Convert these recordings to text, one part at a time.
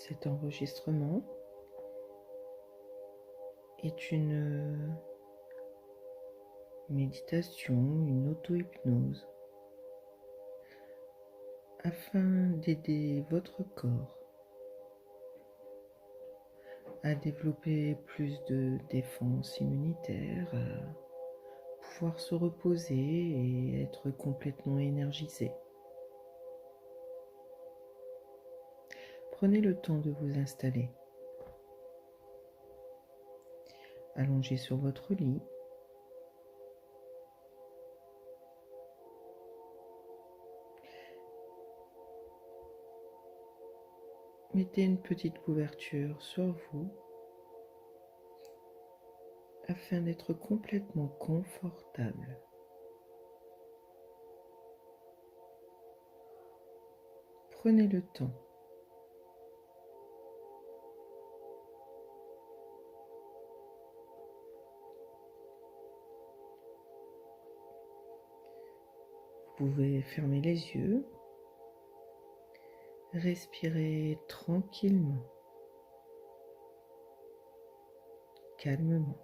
Cet enregistrement est une méditation, une auto-hypnose afin d'aider votre corps à développer plus de défense immunitaire, à pouvoir se reposer et être complètement énergisé. Prenez le temps de vous installer. Allongé sur votre lit. Mettez une petite couverture sur vous afin d'être complètement confortable. Prenez le temps. Vous pouvez fermer les yeux, respirer tranquillement, calmement.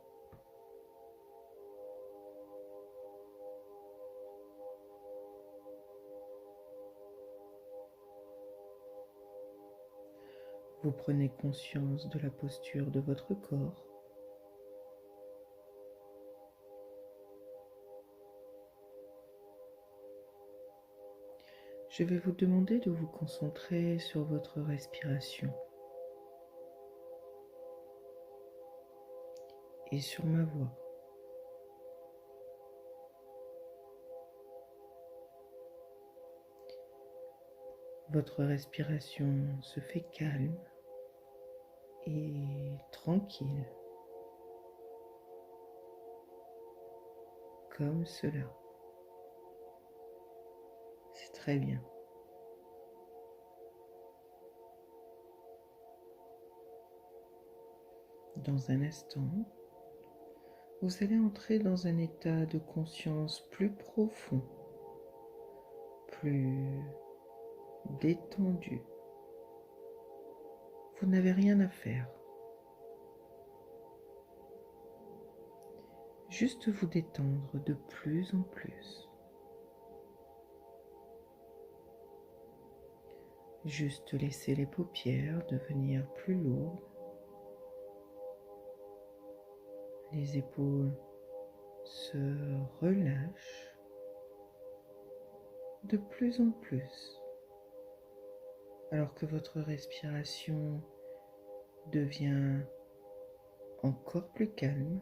Vous prenez conscience de la posture de votre corps. Je vais vous demander de vous concentrer sur votre respiration et sur ma voix. Votre respiration se fait calme et tranquille, comme cela. C'est très bien. Dans un instant, vous allez entrer dans un état de conscience plus profond, plus détendu. Vous n'avez rien à faire. Juste vous détendre de plus en plus. Juste laisser les paupières devenir plus lourdes. Les épaules se relâchent de plus en plus. Alors que votre respiration devient encore plus calme.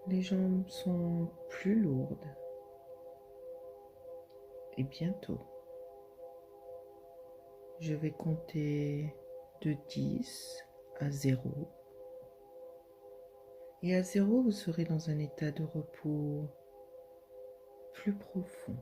Les jambes sont plus lourdes. Et bientôt, je vais compter de 10 à 0. Et à 0, vous serez dans un état de repos plus profond.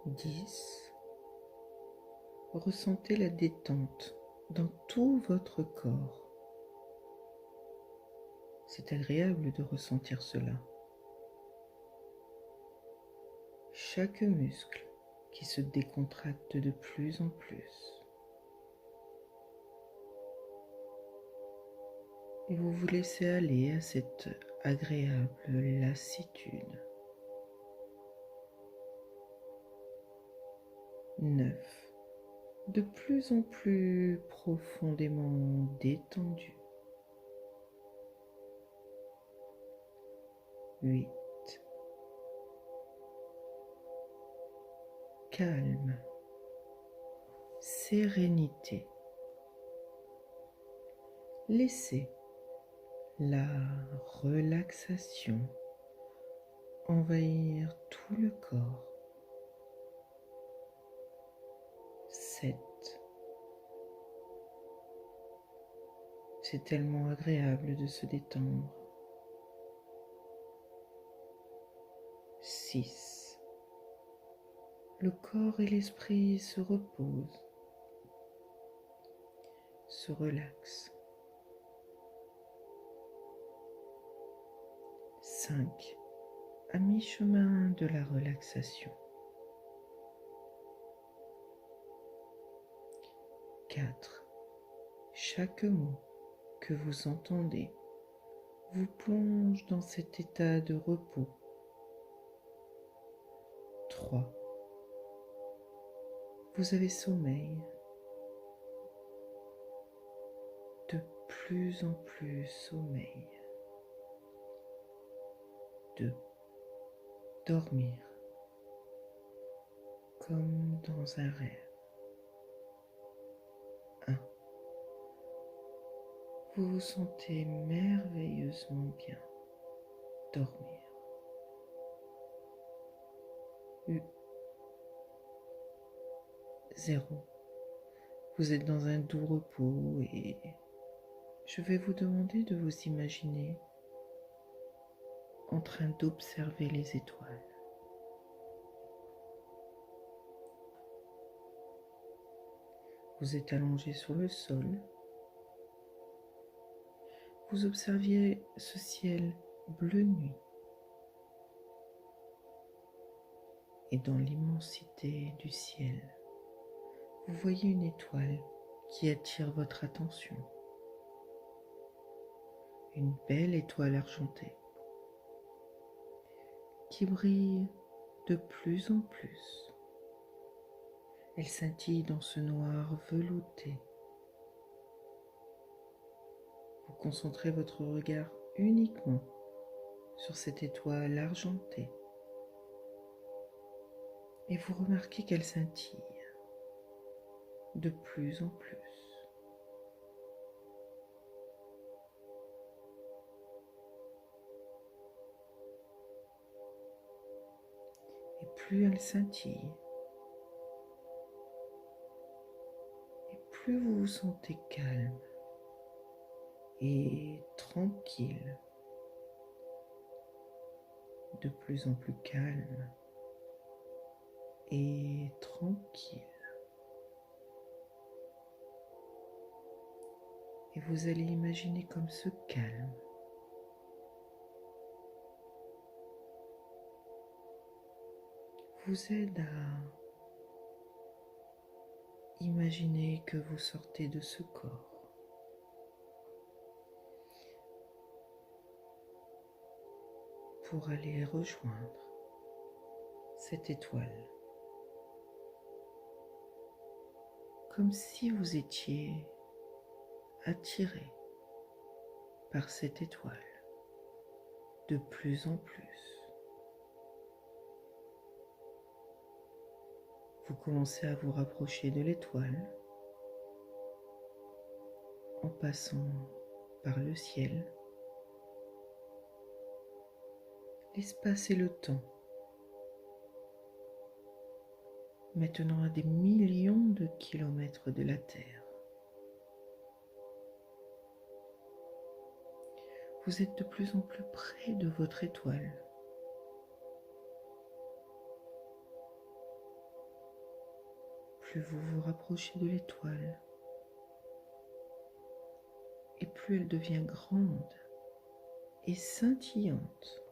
10. Ressentez la détente dans tout votre corps. C'est agréable de ressentir cela. Chaque muscle qui se décontracte de plus en plus. Et vous vous laissez aller à cette agréable lassitude. 9. De plus en plus profondément détendu. 8. Calme. Sérénité. Laissez la relaxation envahir tout le corps. 7. C'est tellement agréable de se détendre. 6. Le corps et l'esprit se reposent, se relaxent. 5. À mi-chemin de la relaxation. 4. Chaque mot que vous entendez vous plonge dans cet état de repos. 3. Vous avez sommeil. De plus en plus sommeil. 2. Dormir comme dans un rêve. 1. Vous vous sentez merveilleusement bien. Dormir. 0. Vous êtes dans un doux repos et je vais vous demander de vous imaginer en train d'observer les étoiles. Vous êtes allongé sur le sol. Vous observiez ce ciel bleu nuit. Et dans l'immensité du ciel, vous voyez une étoile qui attire votre attention. Une belle étoile argentée qui brille de plus en plus. Elle scintille dans ce noir velouté. Vous concentrez votre regard uniquement sur cette étoile argentée et vous remarquez qu'elle scintille de plus en plus. Et plus elle scintille, et plus vous vous sentez calme et tranquille, de plus en plus calme et tranquille. Et vous allez imaginer comme ce calme vous aide à imaginer que vous sortez de ce corps. Pour aller rejoindre cette étoile. Comme si vous étiez attiré par cette étoile de plus en plus. Vous commencez à vous rapprocher de l'étoile en passant par le ciel, l'espace et le temps, maintenant à des millions de kilomètres de la Terre. Vous êtes de plus en plus près de votre étoile. Plus vous vous rapprochez de l'étoile, et plus elle devient grande et scintillante.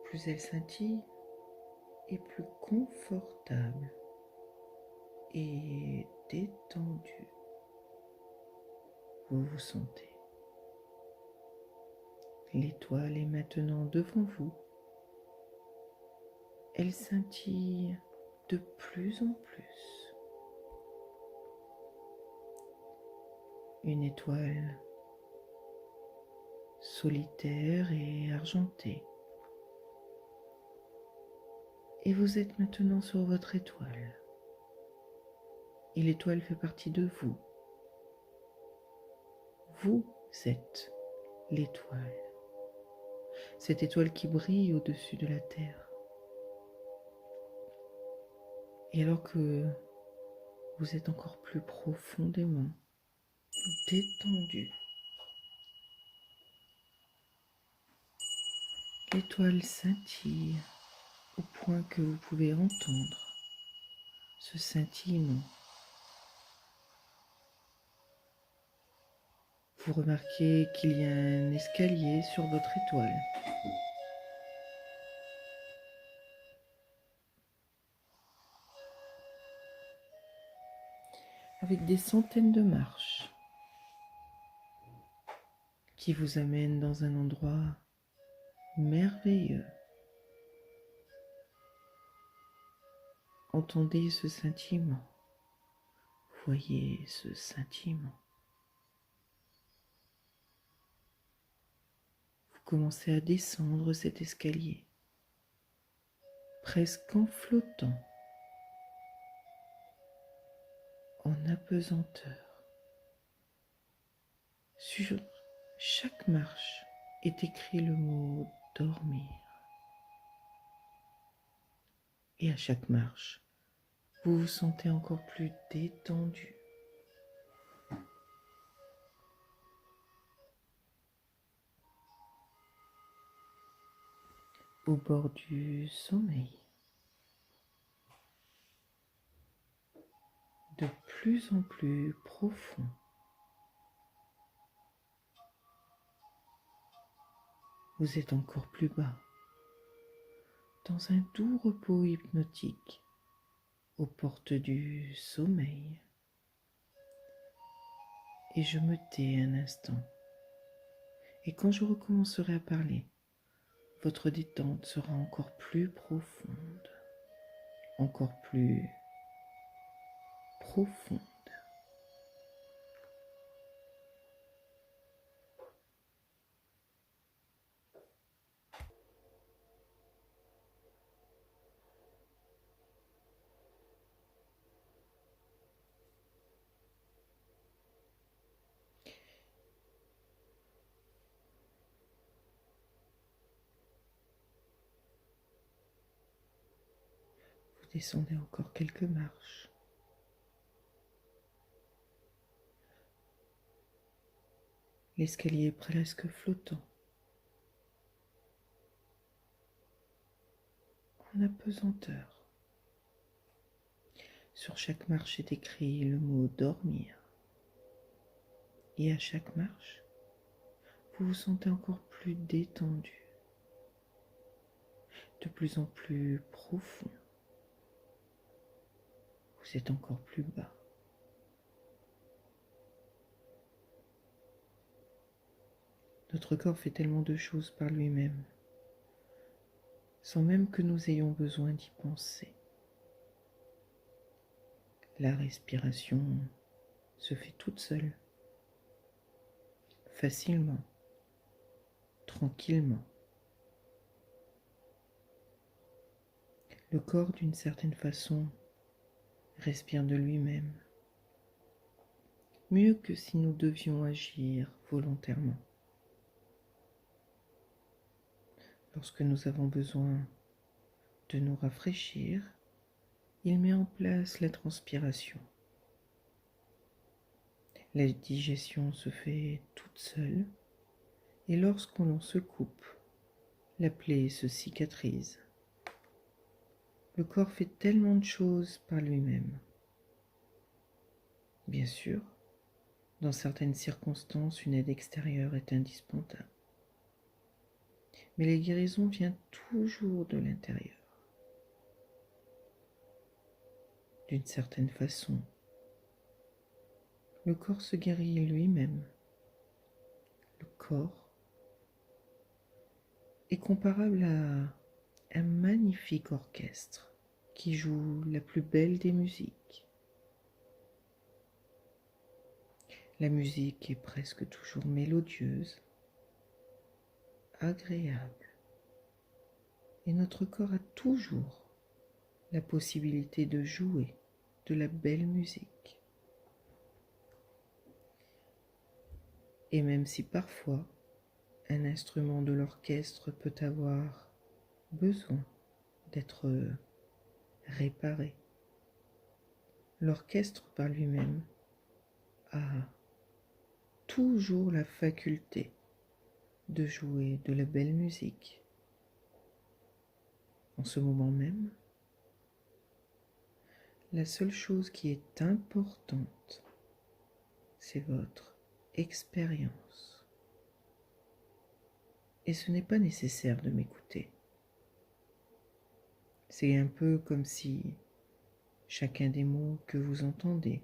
Plus elle scintille, et plus confortable et détendu vous vous sentez. L'étoile est maintenant devant vous. Elle scintille de plus en plus. Une étoile solitaire et argentée. Et vous êtes maintenant sur votre étoile. Et l'étoile fait partie de vous. Vous êtes l'étoile. Cette étoile qui brille au-dessus de la terre. Et alors que vous êtes encore plus profondément détendu, L'étoile scintille au point que vous pouvez entendre ce scintillement. Vous remarquez qu'il y a un escalier sur votre étoile. Avec des centaines de marches qui vous amènent dans un endroit merveilleux. Entendez ce scintillement. Voyez ce scintillement. Vous commencez à descendre cet escalier, presque en flottant, en apesanteur. Sur chaque marche est écrit le mot dormir. Et à chaque marche, vous vous sentez encore plus détendu. Au bord du sommeil, de plus en plus profond. Vous êtes encore plus bas, dans un doux repos hypnotique, aux portes du sommeil. Et je me tais un instant. Et quand je recommencerai à parler, votre détente sera encore plus profonde, encore plus profonde. Vous descendez encore quelques marches. L'escalier est presque flottant, en apesanteur. Sur chaque marche est écrit le mot dormir. Et à chaque marche, vous vous sentez encore plus détendu, de plus en plus profond. Vous êtes encore plus bas. Notre corps fait tellement de choses par lui-même, sans même que nous ayons besoin d'y penser. La respiration se fait toute seule, facilement, tranquillement. Le corps, d'une certaine façon, respire de lui-même, mieux que si nous devions agir volontairement. Lorsque nous avons besoin de nous rafraîchir, il met en place la transpiration. La digestion se fait toute seule et lorsqu'on se coupe, la plaie se cicatrise. Le corps fait tellement de choses par lui-même. Bien sûr, dans certaines circonstances, une aide extérieure est indispensable. Mais la guérison vient toujours de l'intérieur. D'une certaine façon, le corps se guérit lui-même. Le corps est comparable à un magnifique orchestre qui joue la plus belle des musiques. La musique est presque toujours mélodieuse, agréable, et notre corps a toujours la possibilité de jouer de la belle musique. Et même si parfois un instrument de l'orchestre peut avoir besoin d'être réparé, l'orchestre par lui-même a toujours la faculté de jouer de la belle musique en ce moment même, la seule chose qui est importante, c'est votre expérience. Et ce n'est pas nécessaire de m'écouter. C'est un peu comme si chacun des mots que vous entendez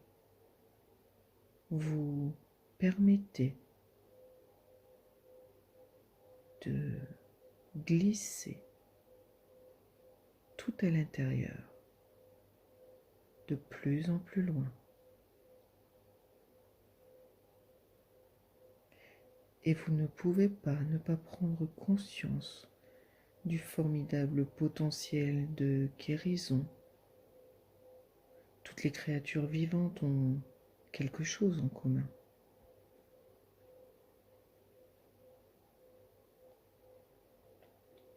vous permettait de glisser tout à l'intérieur, de plus en plus loin. Et vous ne pouvez pas ne pas prendre conscience du formidable potentiel de guérison. Toutes les créatures vivantes ont quelque chose en commun.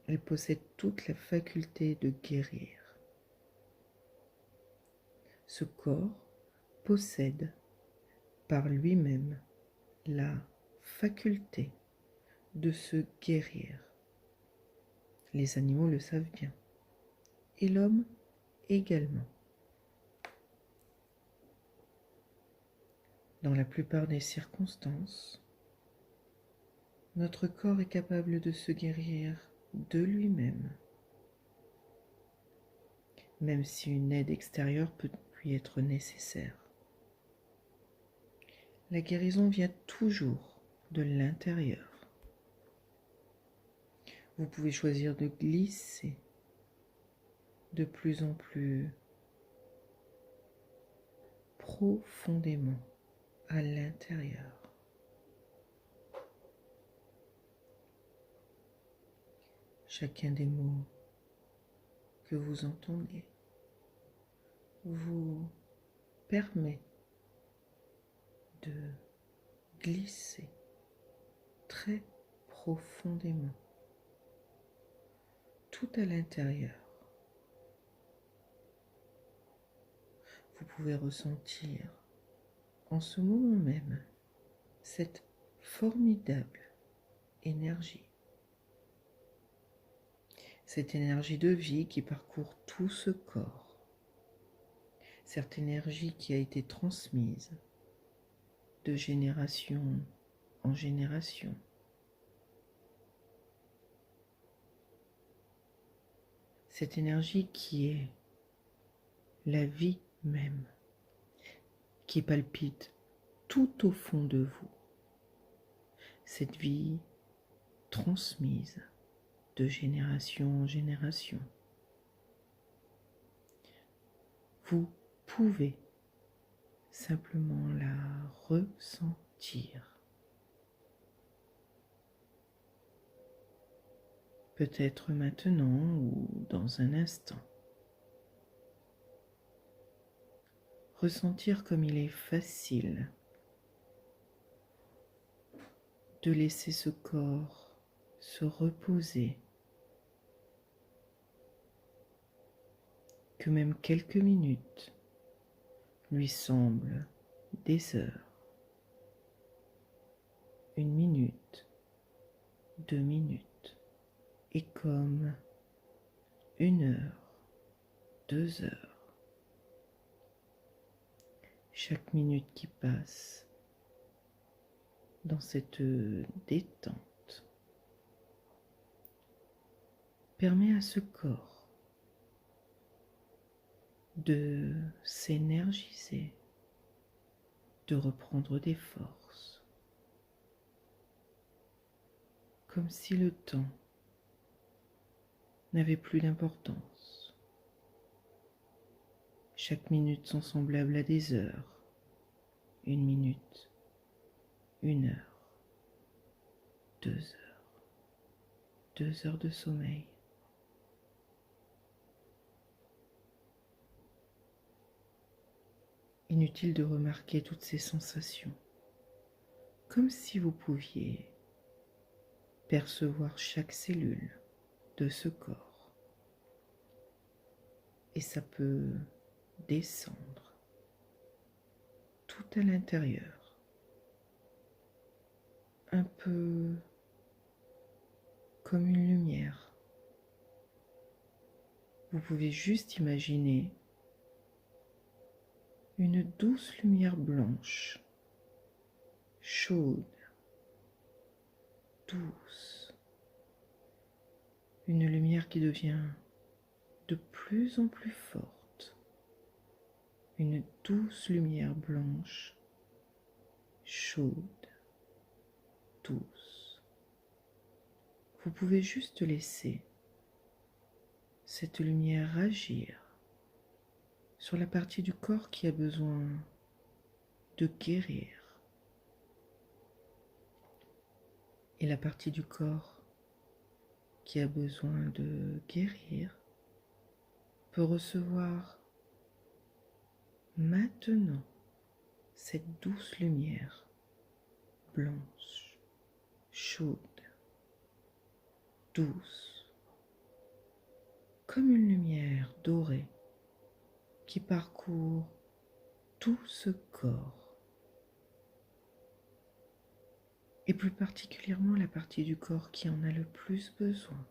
Elles possèdent toute la faculté de guérir. Ce corps possède par lui-même la faculté de se guérir. Les animaux le savent bien, et l'homme également. Dans la plupart des circonstances, notre corps est capable de se guérir de lui-même, même si une aide extérieure peut lui être nécessaire. La guérison vient toujours de l'intérieur. Vous pouvez choisir de glisser de plus en plus profondément à l'intérieur. Chacun des mots que vous entendez vous permet de glisser très profondément tout à l'intérieur. Vous pouvez ressentir en ce moment même cette formidable énergie. Cette énergie de vie qui parcourt tout ce corps. Cette énergie qui a été transmise de génération en génération. Cette énergie qui est la vie même, qui palpite tout au fond de vous. Cette vie transmise de génération en génération. Vous pouvez simplement la ressentir. Peut-être maintenant ou dans un instant. Ressentir comme il est facile de laisser ce corps se reposer, que même quelques minutes lui semblent des heures, 1 minute, 2 minutes, et comme 1 heure, 2 heures. Chaque minute qui passe dans cette détente permet à ce corps de s'énergiser, de reprendre des forces, comme si le temps n'avait plus d'importance. Chaque minute sont semblables à des heures, 1 minute, 1 heure, 2 heures, 2 heures de sommeil. Inutile de remarquer toutes ces sensations, comme si vous pouviez percevoir chaque cellule de ce corps. Et ça peut descendre tout à l'intérieur, un peu comme une lumière Vous pouvez juste imaginer une douce lumière blanche, chaude, douce. Une lumière qui devient de plus en plus forte. Une douce lumière blanche, chaude, douce. Vous pouvez juste laisser cette lumière agir sur la partie du corps qui a besoin de guérir. Et la partie du corps qui a besoin de guérir peut recevoir maintenant cette douce lumière blanche, chaude, douce, comme une lumière dorée qui parcourt tout ce corps, et plus particulièrement la partie du corps qui en a le plus besoin.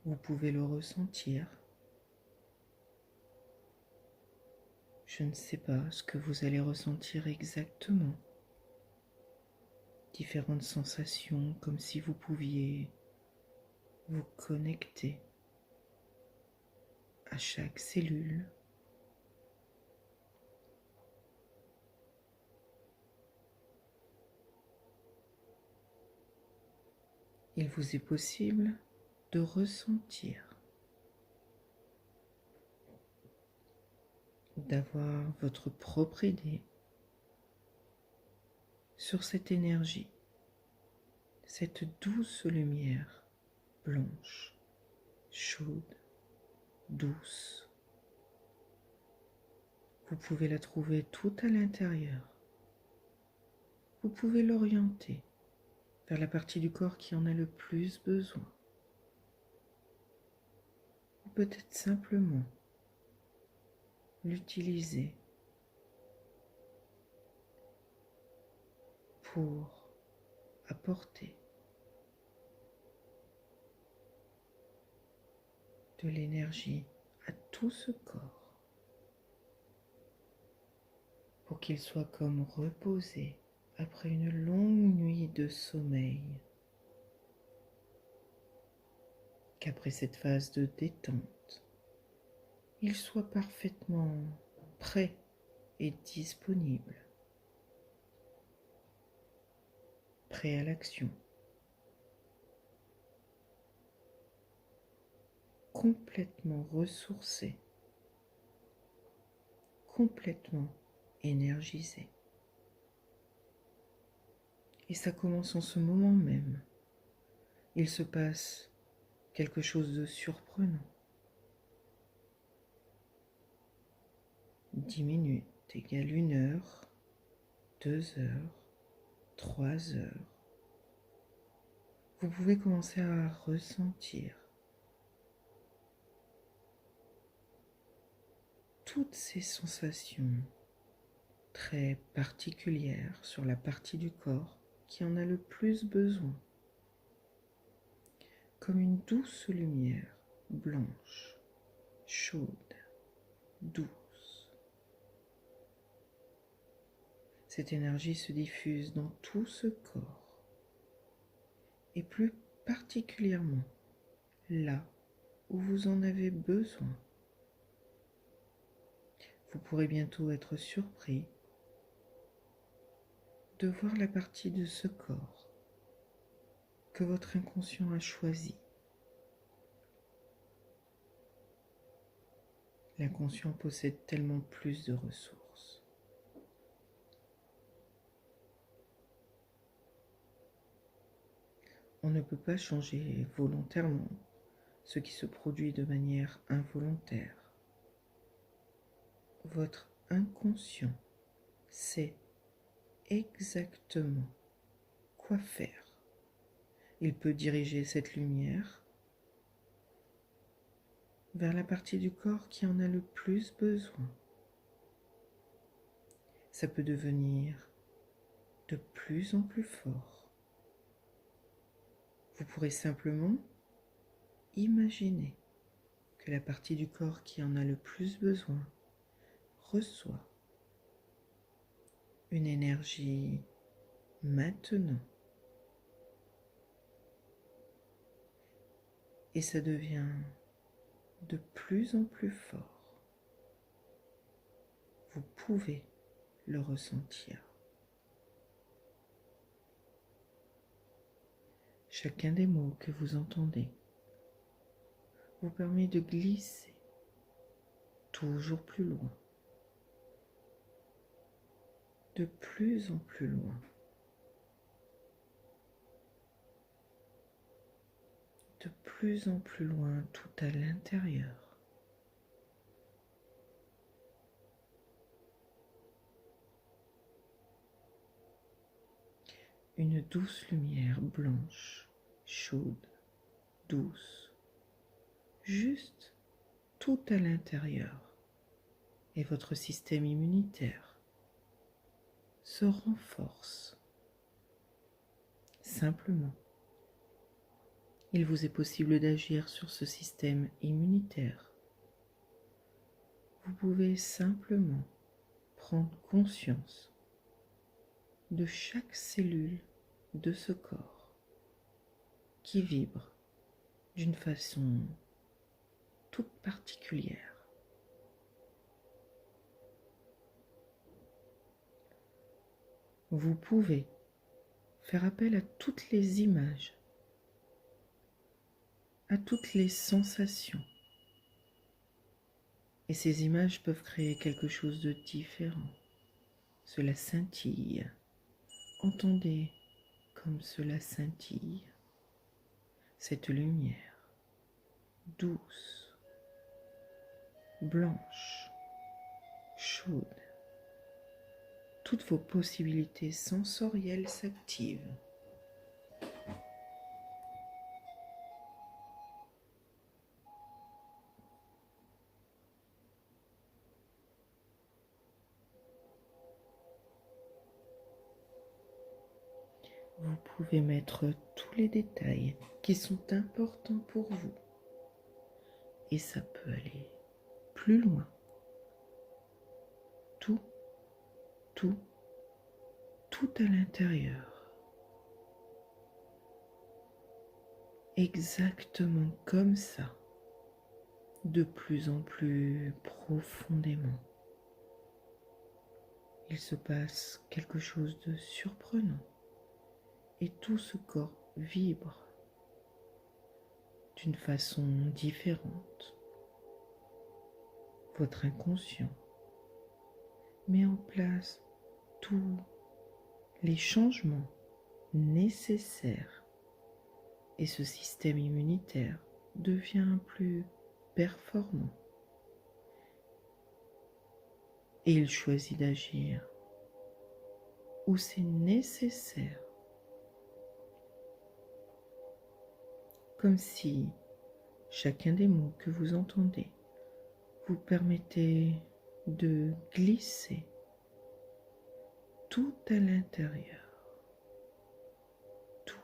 Vous pouvez le ressentir. Je ne sais pas ce que vous allez ressentir exactement. Différentes sensations, comme si vous pouviez vous connecter à chaque cellule. Il vous est possible de ressentir, d'avoir votre propre idée sur cette énergie, cette douce lumière blanche, chaude, douce. Vous pouvez la trouver tout à l'intérieur. Vous pouvez l'orienter vers la partie du corps qui en a le plus besoin. Ou peut-être simplement l'utiliser pour apporter de l'énergie à tout ce corps, pour qu'il soit comme reposé après une longue nuit de sommeil, qu'après cette phase de détente, il soit parfaitement prêt et disponible, prêt à l'action, complètement ressourcé, complètement énergisé. Et ça commence en ce moment même. Il se passe quelque chose de surprenant. 10 minutes égale 1 heure, 2 heures, 3 heures. Vous pouvez commencer à ressentir toutes ces sensations très particulières sur la partie du corps qui en a le plus besoin, comme une douce lumière blanche, chaude, douce. Cette énergie se diffuse dans tout ce corps, et plus particulièrement là où vous en avez besoin. Vous pourrez bientôt être surpris de voir la partie de ce corps que votre inconscient a choisi. L'inconscient possède tellement plus de ressources. On ne peut pas changer volontairement ce qui se produit de manière involontaire. Votre inconscient sait exactement quoi faire. Il peut diriger cette lumière vers la partie du corps qui en a le plus besoin. Ça peut devenir de plus en plus fort. Vous pourrez simplement imaginez que la partie du corps qui en a le plus besoin reçoit une énergie maintenant et ça devient de plus en plus fort. Vous pouvez le ressentir. Chacun des mots que vous entendez vous permet de glisser toujours plus loin, de plus en plus loin, de plus en plus loin tout à l'intérieur. Une douce lumière blanche, chaude, douce, juste tout à l'intérieur, et votre système immunitaire se renforce. Simplement, il vous est possible d'agir sur ce système immunitaire. Vous pouvez simplement prendre conscience de chaque cellule de ce corps qui vibre d'une façon toute particulière. Vous pouvez faire appel à toutes les images, à toutes les sensations. Et ces images peuvent créer quelque chose de différent. Cela scintille. Entendez comme cela scintille. Cette lumière douce, blanche, chaude. Toutes vos possibilités sensorielles s'activent. Vous pouvez mettre tous les détails qui sont importants pour vous. Et ça peut aller plus loin. Tout à l'intérieur. Exactement comme ça. De plus en plus profondément. Il se passe quelque chose de surprenant. Et tout ce corps vibre d'une façon différente. Votre inconscient met en place tous les changements nécessaires et ce système immunitaire devient plus performant. Et il choisit d'agir où c'est nécessaire. Comme si chacun des mots que vous entendez vous permettait de glisser tout à l'intérieur. Tout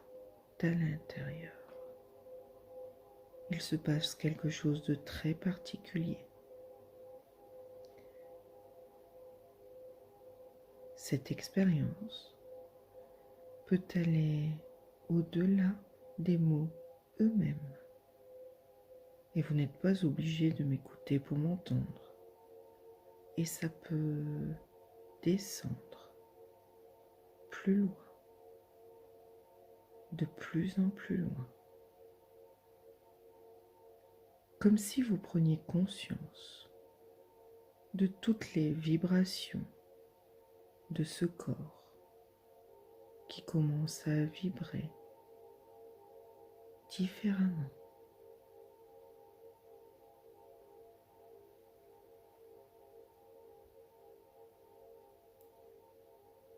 à l'intérieur. Il se passe quelque chose de très particulier. Cette expérience peut aller au-delà des mots eux-mêmes. Et vous n'êtes pas obligé de m'écouter pour m'entendre. Et ça peut descendre plus loin, de plus en plus loin. Comme si vous preniez conscience de toutes les vibrations de ce corps qui commence à vibrer différemment.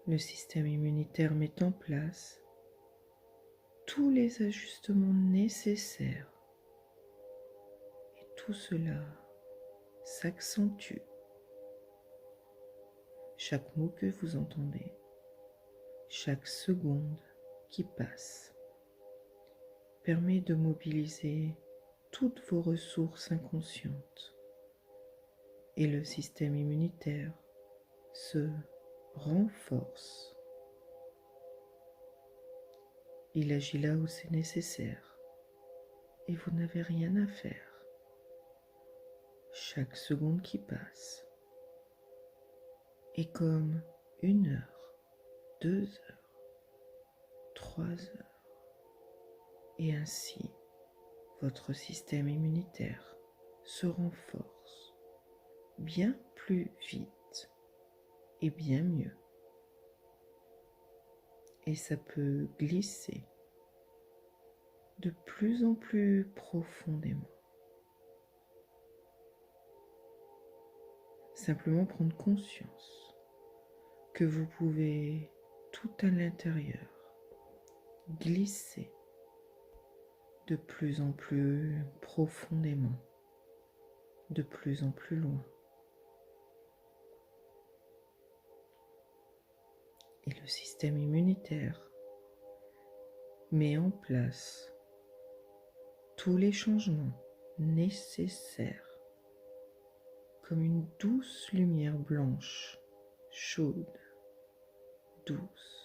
Le système immunitaire met en place tous les ajustements nécessaires et tout cela s'accentue. Chaque mot que vous entendez, chaque seconde qui passe permet de mobiliser toutes vos ressources inconscientes et le système immunitaire se renforce. Il agit là où c'est nécessaire et vous n'avez rien à faire. Chaque seconde qui passe est comme 1 heure, 2 heures, 3 heures, et ainsi votre système immunitaire se renforce bien plus vite et bien mieux. Et ça peut glisser de plus en plus profondément. Simplement prendre conscience que vous pouvez tout à l'intérieur glisser de plus en plus profondément, de plus en plus loin. Et le système immunitaire met en place tous les changements nécessaires comme une douce lumière blanche, chaude, douce.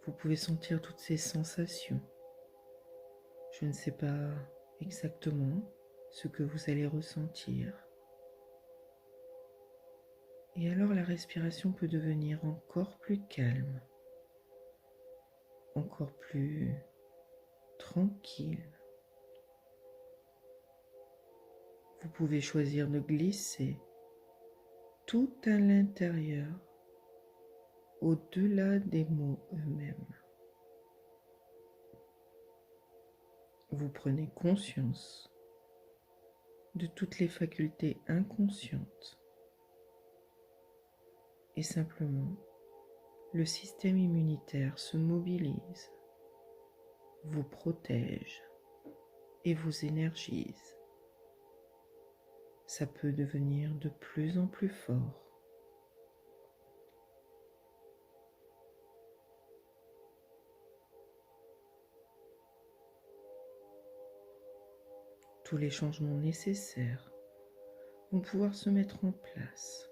Vous pouvez sentir toutes ces sensations. Je ne sais pas exactement ce que vous allez ressentir. Et alors la respiration peut devenir encore plus calme, encore plus tranquille. Vous pouvez choisir de glisser tout à l'intérieur, au-delà des mots eux-mêmes. Vous prenez conscience de toutes les facultés inconscientes et simplement le système immunitaire se mobilise, vous protège et vous énergise. Ça peut devenir de plus en plus fort. Tous les changements nécessaires vont pouvoir se mettre en place.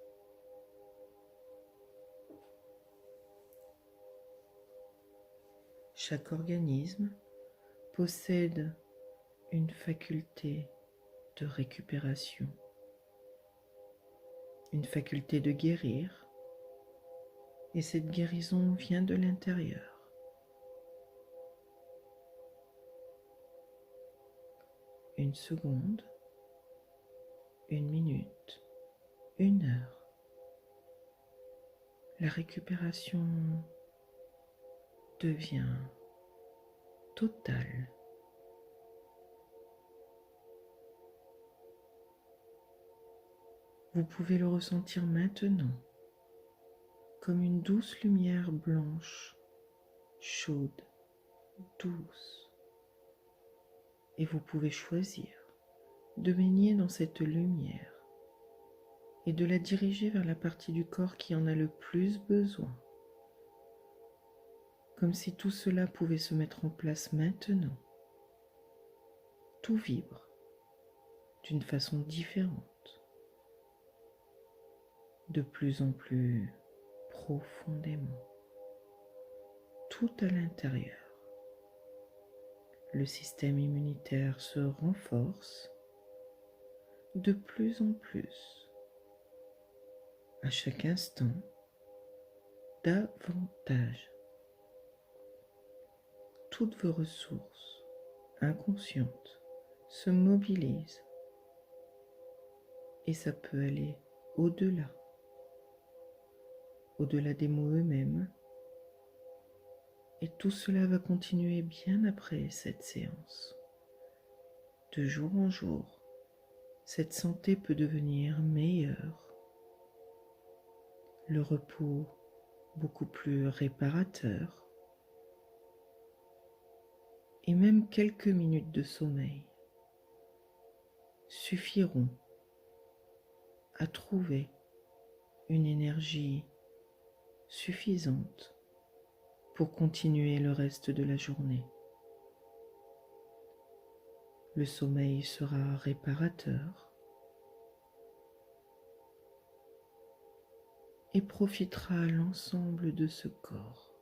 Chaque organisme possède une faculté de récupération, une faculté de guérir, et cette guérison vient de l'intérieur. Une seconde, 1 minute, 1 heure. La récupération devient totale. Vous pouvez le ressentir maintenant comme une douce lumière blanche, chaude, douce. Et vous pouvez choisir de baigner dans cette lumière et de la diriger vers la partie du corps qui en a le plus besoin. Comme si tout cela pouvait se mettre en place maintenant. Tout vibre d'une façon différente, de plus en plus profondément, tout à l'intérieur. Le système immunitaire se renforce de plus en plus, à chaque instant, davantage. Toutes vos ressources inconscientes se mobilisent et ça peut aller au-delà des mots eux-mêmes, et tout cela va continuer bien après cette séance. De jour en jour, cette santé peut devenir meilleure, le repos beaucoup plus réparateur, et même quelques minutes de sommeil suffiront à trouver une énergie suffisante pour continuer le reste de la journée. Le sommeil sera réparateur et profitera à l'ensemble de ce corps.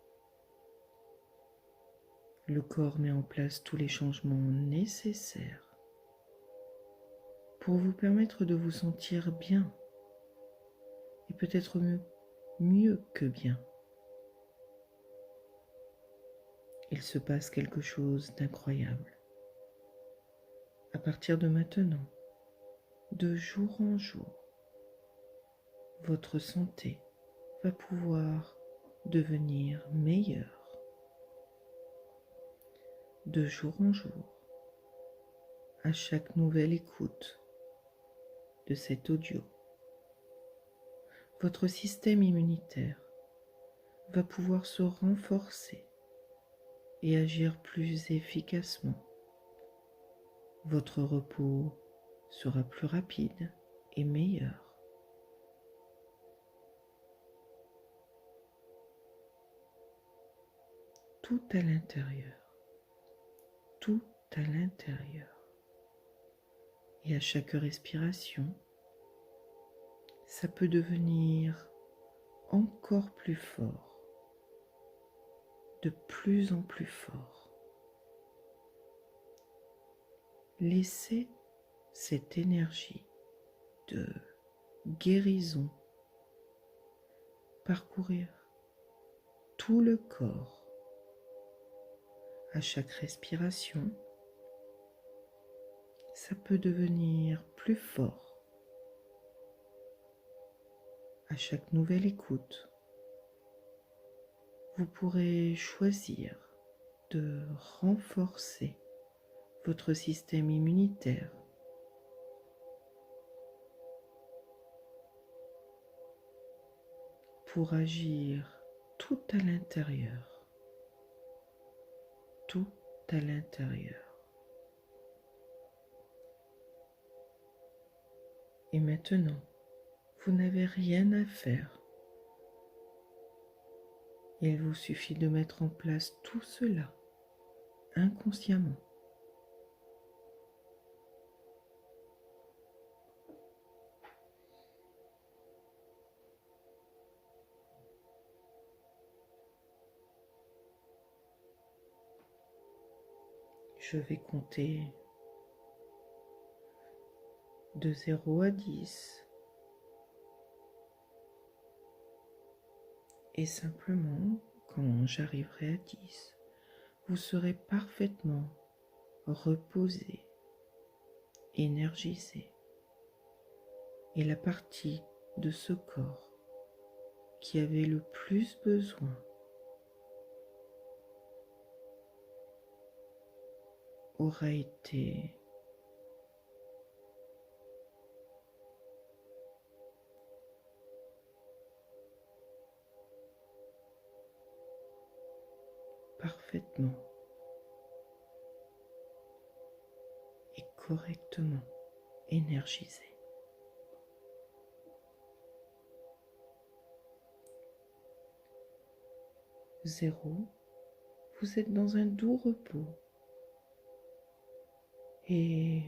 Le corps met en place tous les changements nécessaires pour vous permettre de vous sentir bien et peut-être mieux que bien. Il se passe quelque chose d'incroyable. À partir de maintenant, de jour en jour, votre santé va pouvoir devenir meilleure. De jour en jour, à chaque nouvelle écoute de cet audio, votre système immunitaire va pouvoir se renforcer et agir plus efficacement. Votre repos sera plus rapide et meilleur. Tout à l'intérieur, tout à l'intérieur. Et à chaque respiration, ça peut devenir encore plus fort, de plus en plus fort. Laissez cette énergie de guérison parcourir tout le corps. À chaque respiration, ça peut devenir plus fort. À chaque nouvelle écoute, vous pourrez choisir de renforcer votre système immunitaire pour agir tout à l'intérieur, tout à l'intérieur. Et maintenant, vous n'avez rien à faire. Il vous suffit de mettre en place tout cela inconsciemment. Je vais compter de 0 à 10 et simplement, quand j'arriverai à 10, vous serez parfaitement reposé, énergisé, et la partie de ce corps qui avait le plus besoin aura été parfaitement et correctement énergisé. 0, vous êtes dans un doux repos et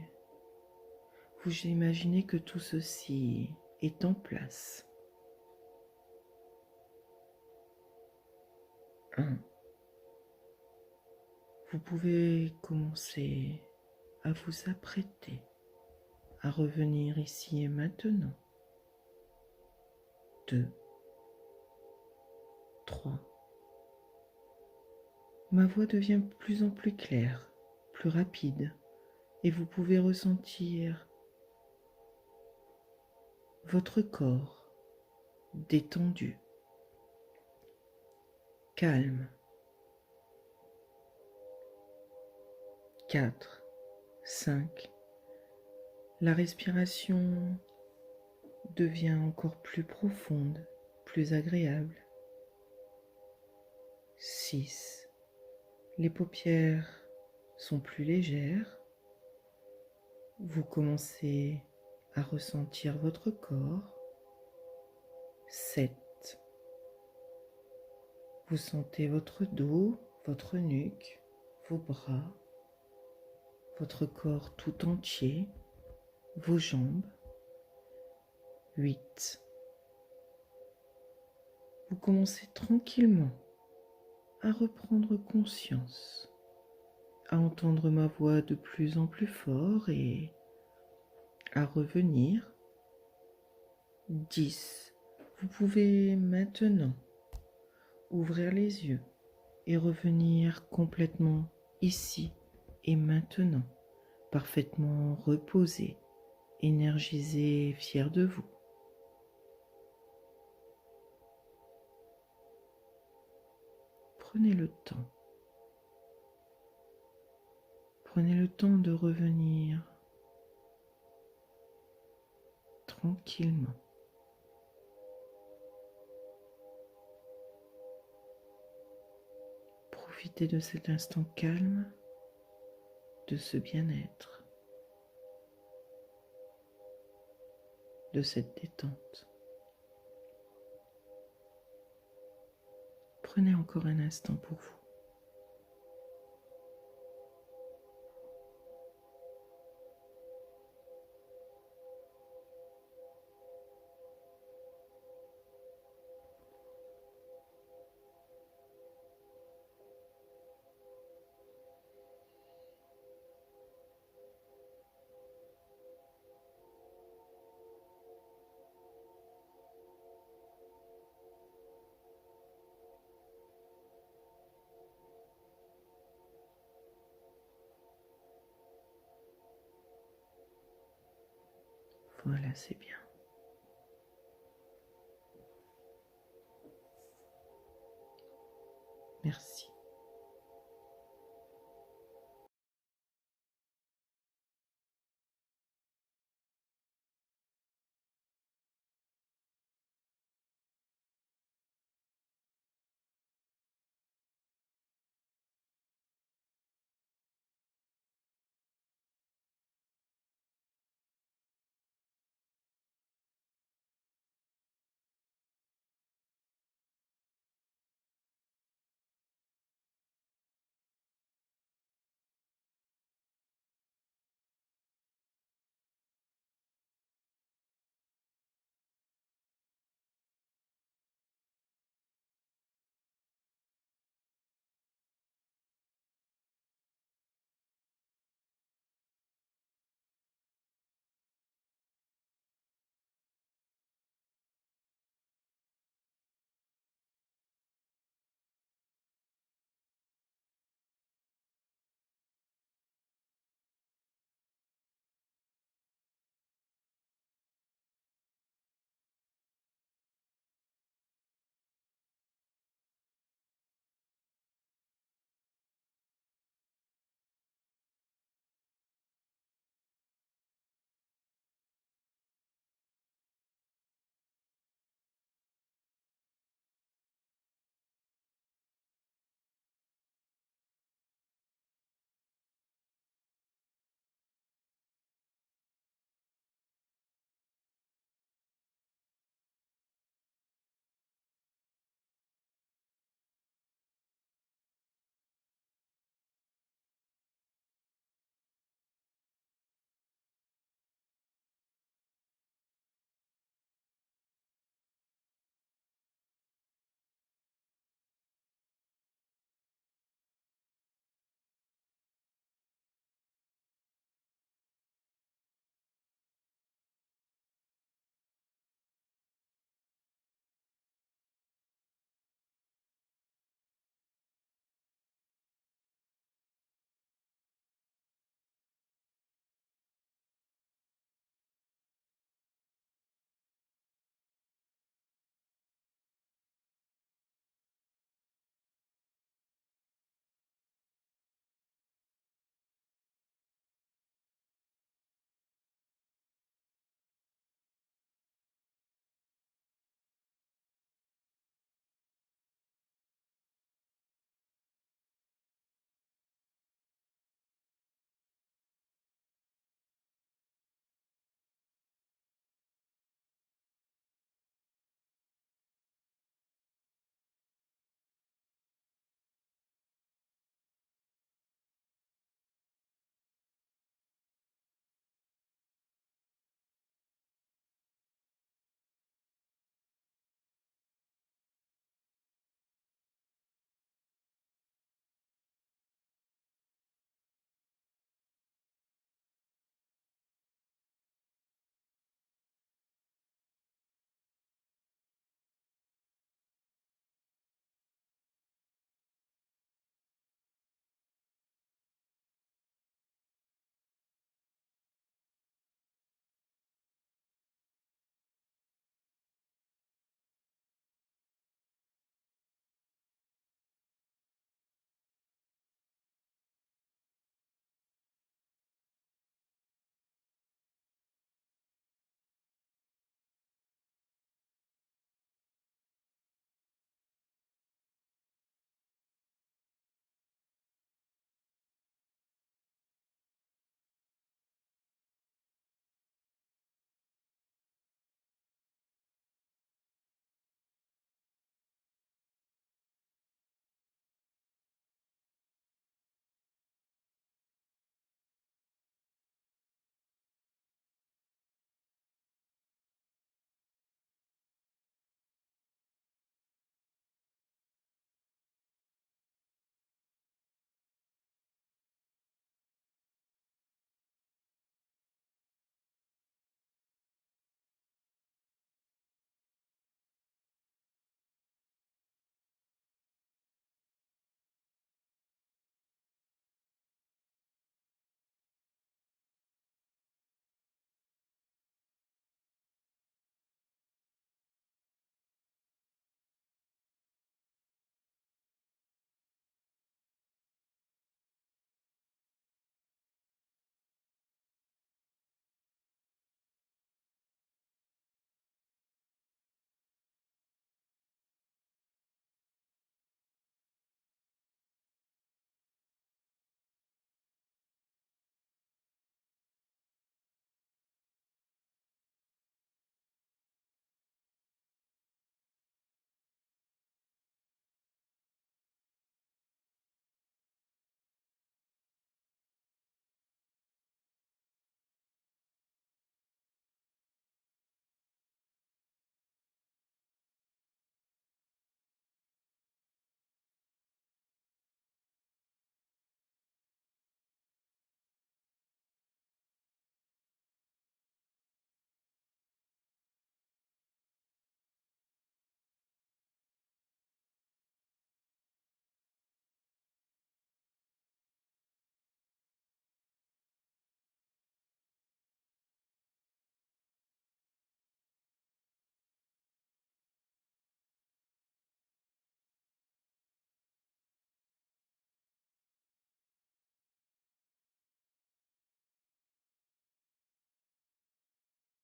vous imaginez que tout ceci est en place. 1, vous pouvez commencer à vous apprêter à revenir ici et maintenant. 2, 3. Ma voix devient de plus en plus claire, plus rapide, et vous pouvez ressentir votre corps détendu, calme. 4, 5. La respiration devient encore plus profonde, plus agréable. 6. Les paupières sont plus légères. Vous commencez à ressentir votre corps. 7. Vous sentez votre dos, votre nuque, vos bras, votre corps tout entier, vos jambes. 8. Vous commencez tranquillement à reprendre conscience, à entendre ma voix de plus en plus fort et à revenir. 10. Vous pouvez maintenant ouvrir les yeux et revenir complètement ici et maintenant, parfaitement reposé, énergisé, fier de vous. Prenez le temps. Prenez le temps de revenir tranquillement. Profitez de cet instant calme, de ce bien-être, de cette détente. Prenez encore un instant pour vous. Voilà, c'est bien. Merci.